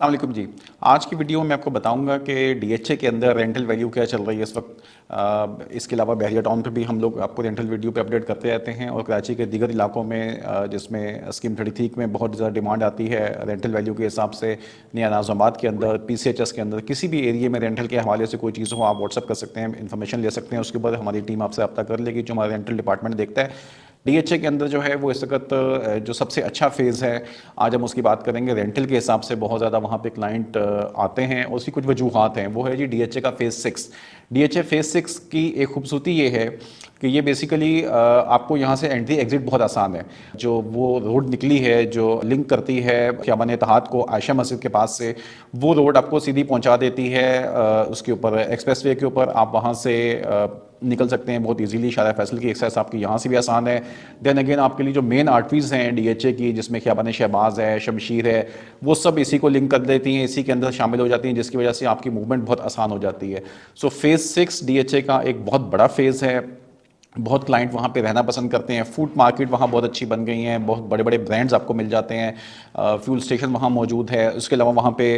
अस्सलाम जी। आज की वीडियो में मैं आपको बताऊंगा कि डीएचए के अंदर रेंटल वैल्यू क्या चल रही है इस वक्त। इसके अलावा बहरिया टाउन पे भी हम लोग आपको रेंटल वीडियो पे अपडेट करते रहते हैं, और कराची के दीगर इलाकों में जिसमें स्कीम 33 में बहुत ज़्यादा डिमांड आती है रेंटल वैल्यू के हिसाब से। नया नाज़ाबाद के अंदर, पीसीएचएस के अंदर, किसी भी एरिया में रेंटल के हवाले से कोई चीज़ हो, आप व्हाट्सअप कर सकते हैं, इन्फॉर्मेशन ले सकते हैं। उसके ऊपर हमारी टीम आपसे रब्ता कर लेगी, जो हमारा रेंटल डिपार्टमेंट देखता है। डीएचए के अंदर जो है वो इस वक्त जो सबसे अच्छा फेज़ है, आज हम उसकी बात करेंगे। रेंटल के हिसाब से बहुत ज़्यादा वहाँ पे क्लाइंट आते हैं, और उसकी कुछ वजूहात हैं। वो है जी डीएचए का फ़ेज़ 6। डीएचए फ़ेज़ 6 की एक खूबसूरती ये है कि ये बेसिकली आपको यहाँ से एंट्री एग्ज़िट बहुत आसान है। जो वो रोड निकली है जो लिंक करती है ख़ियाबान इत्तेहाद को आयशा मस्जिद के पास से, वो रोड आपको सीधी पहुँचा देती है उसके ऊपर एक्सप्रेस वे के ऊपर। आप वहाँ से निकल सकते हैं बहुत इजीली। शारा फैसल की एक्सेस आपकी यहाँ से भी आसान है। देन अगेन आपके लिए जो मेन आर्टरीज़ हैं डीएचए की, जिसमें ख़ियाबान शहबाज है, शमशीर है, वो सब इसी को लिंक कर देती हैं, इसी के अंदर शामिल हो जाती हैं, जिसकी वजह से आपकी मूवमेंट बहुत आसान हो जाती है। सो फेज़ 6 डीएचए का एक बहुत बड़ा फेज़ है। बहुत क्लाइंट वहाँ पे रहना पसंद करते हैं। फूड मार्केट वहाँ बहुत अच्छी बन गई हैं, बहुत बड़े बड़े ब्रांड्स आपको मिल जाते हैं। फ्यूल स्टेशन वहाँ मौजूद है। उसके अलावा वहाँ पे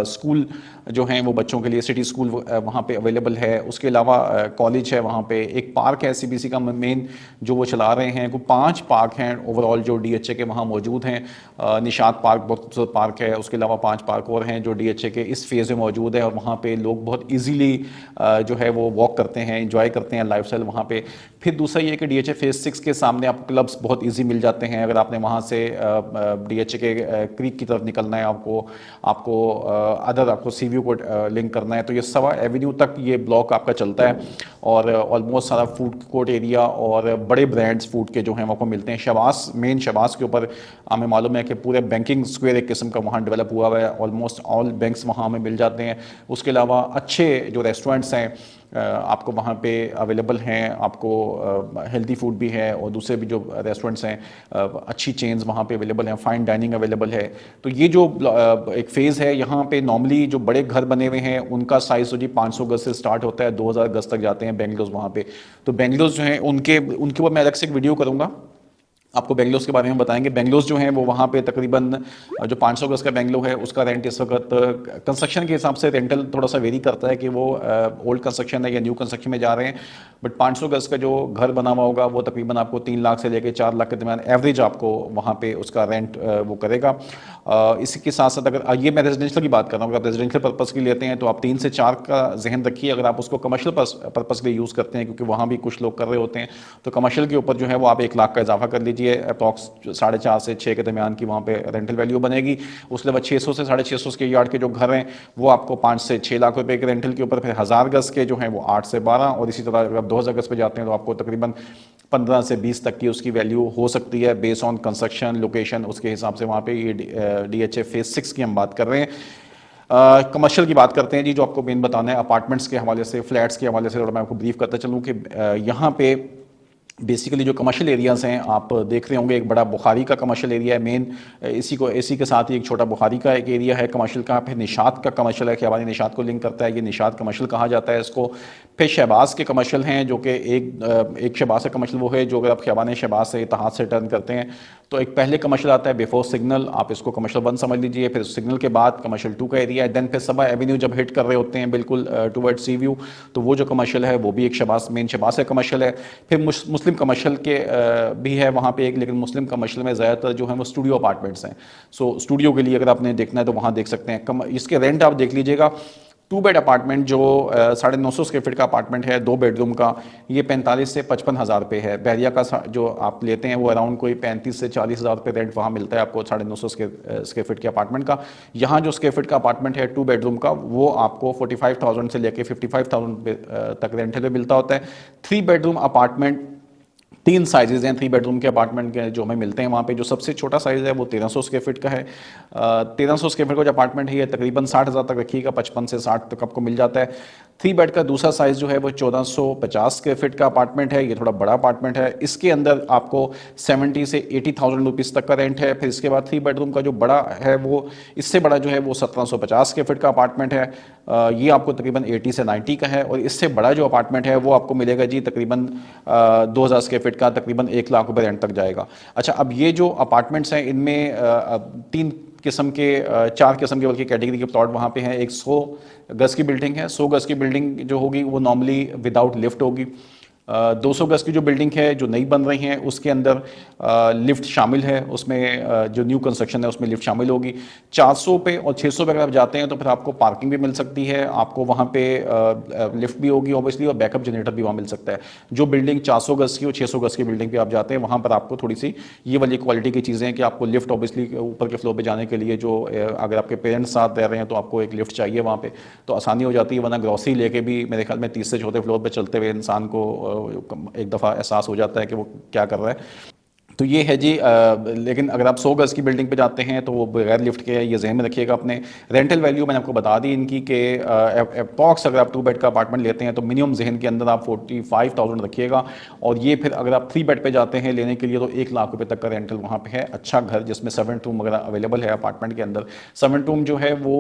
स्कूल जो हैं वो बच्चों के लिए सिटी स्कूल वहाँ पे अवेलेबल है। उसके अलावा कॉलेज है वहाँ पे। एक पार्क है सीबीसी का मेन जो वो चला रहे हैं। वो 5 पार्क हैं ओवरऑल जो डीएचए के वहाँ मौजूद हैं। निशात पार्क बहुत खूबसूरत पार्क है। उसके अलावा 5 पार्क और हैं जो डीएचए के इस फेज़ में मौजूद है, और वहाँ पे लोग बहुत ईजीली जो है वो वॉक करते हैं, इंजॉय करते हैं लाइफस्टाइल वहाँ पे। फिर दूसरा ये कि डीएचए फेज़ 6 के सामने आपको क्लब्स बहुत इजी मिल जाते हैं। अगर आपने वहाँ से डीएचए के क्रीक की तरफ निकलना है, आपको आपको अदर आपको सीव्यू को लिंक करना है, तो ये सवा एवेन्यू तक ये ब्लॉक आपका चलता है। और ऑलमोस्ट सारा फूड कोर्ट एरिया और बड़े ब्रांड्स फूड के जो हैं वहाँ को मिलते हैं। शबास, मेन शबास के ऊपर हमें मालूम है कि पूरे बैंकिंग स्क्वायर एक किस्म का वहाँ डेवलप हुआ है। ऑलमोस्ट ऑल बैंक्स वहाँ हमें मिल जाते हैं। उसके अलावा अच्छे जो रेस्टोरेंट्स हैं आपको वहाँ पे अवेलेबल हैं। आपको हेल्दी फूड भी है, और दूसरे भी जो रेस्टोरेंट्स हैं अच्छी चेन्स वहाँ पे अवेलेबल हैं। फाइन डाइनिंग अवेलेबल है। तो ये जो एक फ़ेज़ है, यहाँ पे नॉर्मली जो बड़े घर बने हुए हैं उनका साइज़ तो जी 500 गज से स्टार्ट होता है, 2000 गज तक जाते हैं बेंगलोर वहाँ पे। तो बेंगलोर जो हैं उनके उनके ऊपर मैं अलग से एक वीडियो करूँगा, आपको बेंगलोर के बारे में बताएंगे। बेंगलोर जो है वो वहाँ पे तकरीबन जो 500 गज का बेंगलोर है उसका रेंट इस वक्त कंस्ट्रक्शन के हिसाब से रेंटल थोड़ा सा वेरी करता है कि वो ओल्ड कंस्ट्रक्शन है या न्यू कंस्ट्रक्शन में जा रहे हैं। बट 500 गज का जो घर बना हुआ होगा वो तकरीबन आपको 3 लाख से लेकर 4 लाख के दरमियान एवरेज आपको वहाँ पे उसका रेंट वो करेगा। इसी के साथ साथ अगर ये मैं रेजिडेंशियल की बात कर रहा हूँ, अगर आप रेजिडेंशियल पर्पज़ के लिए लेते हैं तो आप 3 से 4 का जहन रखिए। अगर आप उसको कमर्शियल पर्पज़ के लिए यूज़ करते हैं, क्योंकि वहाँ भी कुछ लोग कर रहे होते हैं, तो कमर्शियल के ऊपर जो है वो आप 1 लाख का इजाफा कर लीजिए। अप्रॉक्स 4.5 से 6 के दरमियान की वहाँ पे रेंटल वैल्यू बनेगी। उसके अलावा 600 से 650 के यार्ड के जो घर हैं वो आपको 5 से 6 लाख रुपए के रेंटल के ऊपर। फिर 1000 गज के जो हैं वो 8 से 12, और इसी तरह अगर आप 2000 गज पे जाते हैं तो आपको तकरीबन 15 से 20 तक की उसकी वैल्यू हो सकती है बेस्ड ऑन कंस्ट्रक्शन लोकेशन। उसके हिसाब से वहाँ पे ये डीएचए फेज़ 6 की हम बात कर रहे हैं। कमर्शियल की बात करते हैं जी, जो आपको मेन बताना है अपार्टमेंट्स के हवाले से, फ्लैट्स के हवाले से थोड़ा मैं आपको ब्रीफ करता चलूँ कि यहाँ पे बेसिकली जो कमर्शियल एरियाज़ हैं आप देख रहे होंगे, एक बड़ा बुखारी का कमर्शियल एरिया है मेन। इसी के साथ ही एक छोटा बुखारी का एक एरिया है कमर्शियल का। फिर निशात का कमर्शियल है, ख़ियाबान निशात को लिंक करता है, ये निशात कमर्शियल कहा जाता है इसको। फिर शहबाज के कमर्शियल हैं, जो कि एक शहबाज का कमर्शियल वो है जो अगर आप ख़ियाबान शहबाज से इत्तेहाद से टर्न करते हैं तो एक पहले कमर्शियल आता है बिफोर सिग्नल, आप इसको कमर्शियल 1 समझ लीजिए। फिर सिग्नल के बाद कमर्शियल 2 का एरिया है। देन फिर सबा एवेन्यू जब हिट कर रहे होते हैं बिल्कुल टूवर्ड सी व्यू, तो वो जो कमर्शियल है वो भी एक शहबाज, मेन शहबाज का कमर्शियल है। फिर मुस्लिम कमर्शियल के भी है वहाँ पे एक, लेकिन मुस्लिम कमर्शियल में ज़्यादातर जो है वो स्टूडियो अपार्टमेंट्स हैं। सो स्टूडियो के लिए अगर आपने देखना है तो वहाँ देख सकते हैं। इसके रेंट आप देख लीजिएगा। 2 बेड अपार्टमेंट जो 950 स्क्वायर फीट का अपार्टमेंट है 2 बेडरूम का, ये 45 से 55 हज़ार रुपये है। बहरिया का जो आप लेते हैं वो अराउंड कोई 35 से 40 हज़ार रुपये रेंट वहाँ मिलता है आपको 950 स्क्वायर फीट के अपार्टमेंट का। यहाँ जो स्क्वायर फीट का अपार्टमेंट है 2 बेडरूम का, वो आपको 45,000 से लेकर 55,000 तक रेंट पे मिलता होता है। 3 बेडरूम अपार्टमेंट, 3 साइजेज़ हैं 3 बेडरूम के अपार्टमेंट के जो हमें मिलते हैं वहाँ पे। जो सबसे छोटा साइज़ है वो 1300 स्क्वायर फीट का है। 1300 स्क्वायर फीट का जो अपार्टमेंट है ये तकरीबन 60,000 तक रखिएगा, 55 से 60 तक आपको मिल जाता है। 3 बेड का दूसरा साइज़ जो है वो 1450 स्क्वायर फीट का अपार्टमेंट है। ये थोड़ा बड़ा अपार्टमेंट है। इसके अंदर आपको 70 से 80,000 रुपीज़ तक का रेंट है। फिर इसके बाद 3 बेडरूम का जो बड़ा है वो इससे बड़ा जो है वो 1750 स्क्वायर फीट का अपार्टमेंट है। ये आपको तकरीबन 80 से 90 का है। और इससे बड़ा जो अपार्टमेंट है वो आपको मिलेगा जी तकरीबन 2000 स्क्वायर फीट का, तकरीबन 1 लाख रुपए रेंट तक जाएगा। अच्छा, अब ये जो अपार्टमेंट्स हैं इनमें 3 किस्म के 4 किस्म के बल्कि कैटेगरी के प्लॉट वहाँ पे हैं। एक 100 गज की बिल्डिंग है। 100 गज की बिल्डिंग जो होगी वो नॉर्मली विदाउट लिफ्ट होगी। 200 गज की जो बिल्डिंग है जो नई बन रही हैं उसके अंदर लिफ्ट शामिल है, उसमें जो न्यू कंस्ट्रक्शन है उसमें लिफ्ट शामिल होगी। 400 पे और 600 पे अगर आप जाते हैं तो फिर आपको पार्किंग भी मिल सकती है, आपको वहाँ पे लिफ्ट भी होगी ऑब्वियसली, और बैकअप जनरेटर भी वहाँ मिल सकता है। जो बिल्डिंग 400 गज की और 600 गज की बिल्डिंग पे आप जाते हैं वहाँ पर आपको थोड़ी सी ये वाली क्वालिटी की चीज़ें हैं कि आपको लिफ्ट ऑब्वियसली ऊपर के फ्लोर पे जाने के लिए, जो अगर आपके पेरेंट्स साथ रह रहे हैं तो आपको एक लिफ्ट चाहिए वहाँ पे, तो आसानी हो जाती है। वरना ग्रॉसरी लेके भी मेरे ख्याल में 30 से चौथे फ्लोर पे चलते हुए इंसान को एक दफ़ा एहसास हो जाता है कि वो क्या कर रहा है। तो ये है जी। लेकिन अगर आप 100 गज की बिल्डिंग पे जाते हैं तो वो बगैर लिफ्ट के है, ये जहन में रखिएगा अपने। रेंटल वैल्यू मैंने आपको बता दी इनकी कि अप्रॉक्स अगर आप 2 बेड का अपार्टमेंट लेते हैं तो मिनिमम जहन के अंदर आप 45,000 रखिएगा। और ये फिर अगर आप 3 बेड पे जाते हैं लेने के लिए तो 1 लाख रुपए तक का रेंटल वहाँ पे है। अच्छा घर जिसमें 7 रूम वगैरह अवेलेबल है अपार्टमेंट के अंदर। 7 रूम जो है वो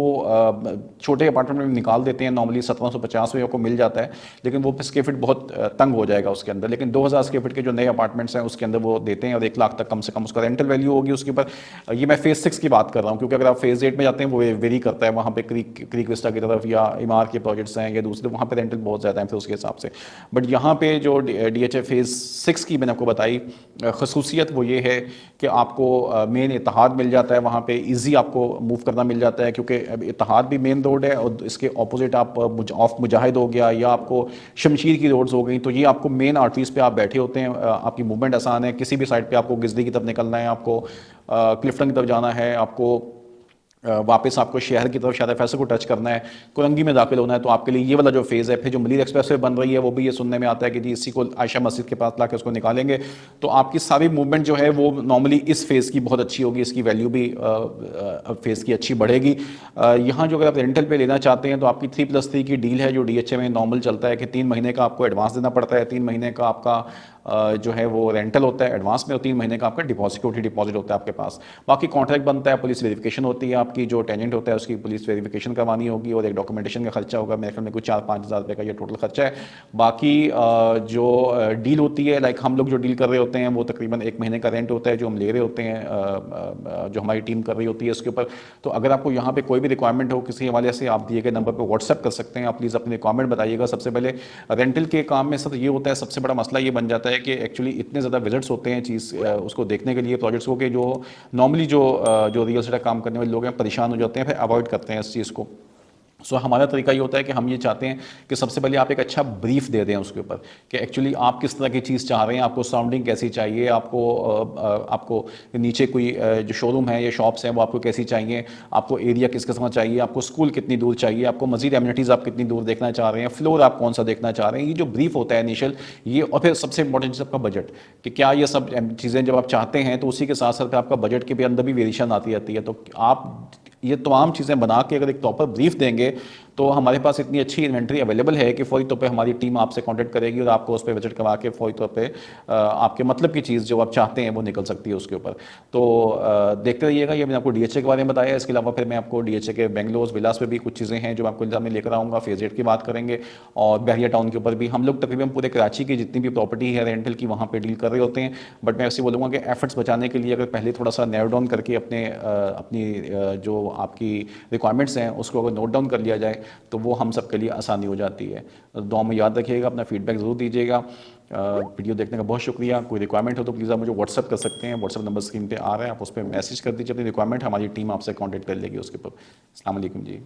छोटे अपार्टमेंट में निकाल देते हैं, नॉर्मली 1750 में आपको मिल जाता है, लेकिन वो स्क्वायर फीट बहुत तंग हो जाएगा उसके अंदर। लेकिन 2000 स्क्वायर फीट के जो नए अपार्टमेंट्स हैं उसके अंदर वो देते हैं और 1 लाख तक कम से कम उसका रेंटल वैल्यू होगी उसके ऊपर। ये मैं फेज 6 की बात कर रहा हूँ, क्योंकि अगर आप फेज 8 में जाते हैं वो वेरी करता है, वहाँ पे क्रीक विस्टा की तरफ या इमार के प्रोजेक्ट्स हैं या दूसरे, वहाँ पे रेंटल बहुत ज़्यादा है फिर उसके हिसाब से। बट यहाँ पे जो DHA फेज 6 की मैंने आपको बताई खसूसियत वो ये है कि आपको मेन इत्तेहाद मिल जाता है वहाँ पे, ईजी आपको मूव करना मिल जाता है, क्योंकि इत्तेहाद भी मेन रोड है और इसके ऑपोजिट आप ऑफ मुजाहिद हो गया या आपको शमशीर की रोड्स हो गई, तो ये आपको मेन आर्टरीज पे आप बैठे होते हैं, आपकी मूवमेंट आसान है। किसी भी साइड पे आपको गिजदी की तरफ निकलना है, आपको क्लिफ्टन की तरफ जाना है, आपको वापस आपको शहर की तरफ शायद फैसल को टच करना है, कुरंगी में दाखिल होना है, तो आपके लिए ये वाला जो फेज़ है। फिर जो मलीर एक्सप्रेस वे बन रही है वो भी ये सुनने में आता है कि जी इसी को आयशा मस्जिद के पास लाके उसको निकालेंगे, तो आपकी सारी मूवमेंट जो है वो नॉर्मली इस फेज़ की बहुत अच्छी होगी, इसकी वैल्यू भी फेज़ की अच्छी बढ़ेगी। यहाँ जो अगर आप रेंटल पे लेना चाहते हैं तो आपकी 3+3 की डील है जो DHA में नॉर्मल चलता है कि 3 महीने का आपको एडवांस देना पड़ता है, 3 महीने का आपका जो है वो रेंटल होता है एडवांस में, और 3 महीने का आपका डिपॉजिट होता है आपके पास। बाकी कॉन्ट्रैक्ट बनता है, पुलिस वेरिफिकेशन होती है, आपकी जो टेनेंट होता है उसकी पुलिस वेरिफिकेशन करवानी होगी, और एक डॉक्यूमेंटेशन का खर्चा होगा, मेरे ख्याल में कुछ 4-5 हज़ार रुपये का ये टोटल खर्चा है। बाकी जो डील होती है, लाइक हम लोग जो डील कर रहे होते हैं वो तकरीबन 1 महीने का रेंट होता है जो हम ले रहे होते हैं, जो हमारी टीम कर रही होती है उसके ऊपर। तो अगर आपको यहाँ पे कोई भी रिक्वायरमेंट हो किसी हवाले से, आप दिए गए नंबर पर व्हाट्सएप कर सकते हैं। आप प्लीज़ अपनी रिक्वायरमेंट बताइएगा। सबसे पहले रेंटल के काम में सर ये होता है, सबसे बड़ा मसला ये बन जाता है कि एक्चुअली इतने ज़्यादा विजिट्स होते हैं चीज़ उसको देखने के लिए, प्रोजेक्ट्स को, कि जो नॉर्मली जो रियल एस्टेट काम करने वाले लोग हैं परेशान हो जाते हैं, फिर अवॉइड करते हैं इस चीज़ को। सो हमारा तरीका ये होता है कि हम ये चाहते हैं कि सबसे पहले आप एक अच्छा ब्रीफ दे दें उसके ऊपर कि एक्चुअली आप किस तरह की चीज़ चाह रहे हैं, आपको सराउंडिंग कैसी चाहिए, आपको नीचे कोई जो शोरूम है या शॉप्स हैं वो आपको कैसी चाहिए, आपको एरिया किस किस्म का चाहिए, आपको स्कूल कितनी दूर चाहिए, आपको मजीद एमिनिटीज़ आप कितनी दूर देखना चाह रहे हैं, फ्लोर आप कौन सा देखना चाह रहे हैं, ये जो ब्रीफ होता है इनिशियल ये। और फिर सबसे इंपॉर्टेंट चीज़ आपका बजट, कि क्या ये सब चीज़ें जब आप चाहते हैं तो उसी के साथ साथ आपका बजट के भी अंदर भी वेरिएशन आती रहती है। तो आप ये तमाम चीज़ें बना के अगर एक प्रॉपर ब्रीफ देंगे तो हमारे पास इतनी अच्छी इन्वेंट्री अवेलेबल है कि फौरी तौर पे हमारी टीम आपसे कांटेक्ट करेगी और आपको उस पर विजिट करवा के फौरी तौर पे आपके मतलब की चीज़ जो आप चाहते हैं वो निकल सकती है उसके ऊपर। तो देखते रहिएगा। ये मैंने आपको DHA के बारे में बताया, इसके अलावा फिर मैं आपको DHA के बेंगलोर विलास पे भी कुछ चीज़ें हैं जो आपको सामने लेकर आऊँगा। फेज 8 की बात करेंगे और बहरिया टाउन के ऊपर भी हम लोग तकरीबन पूरे कराची की जितनी भी प्रॉपर्टी है रेंटल की वहाँ पर डील कर रहे होते हैं। बट मैं ऐसे बोलूँगा कि एफर्ट्स बचाने के लिए अगर पहले थोड़ा सा नैरो डाउन करके अपनी जो आपकी रिक्वायरमेंट्स हैं उसको अगर नोट डाउन कर लिया जाए तो वो हम सब के लिए आसानी हो जाती है। दुआ में याद रखिएगा, अपना फीडबैक ज़रूर दीजिएगा। वीडियो देखने का बहुत शुक्रिया। कोई रिक्वायरमेंट हो तो प्लीज़ आप मुझे व्हाट्सअप कर सकते हैं, व्हाट्सअप नंबर स्क्रीन पे आ रहा है, आप उस पर मैसेज कर दीजिए अपनी रिक्वायरमेंट, हमारी टीम आपसे कांटेक्ट कर लेगी उसके ऊपर। अस्सलाम वालेकुम जी।